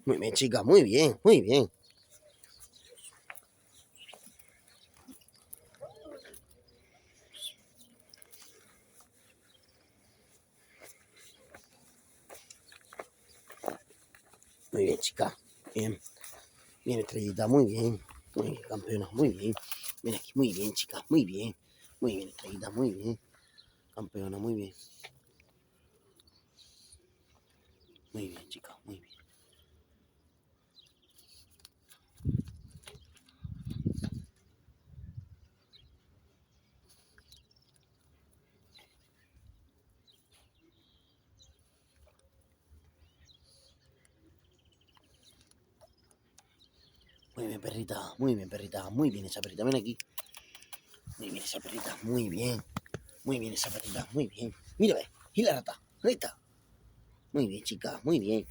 Muy bien, chica, muy bien, muy bien. Muy bien, chica. Bien. Bien, estrellita, muy bien. Muy bien, campeona, muy bien. Ven aquí, muy bien, chica, muy bien. Muy bien, estrellita, muy bien. Campeona, muy bien. Muy bien, chica, muy bien. Muy bien, perrita, muy bien, perrita, muy bien esa perrita. Ven aquí. Muy bien esa perrita, muy bien. Muy bien esa perrita, muy bien. Mira, ve, y la rata, ahí está. Muy bien, chica, muy bien.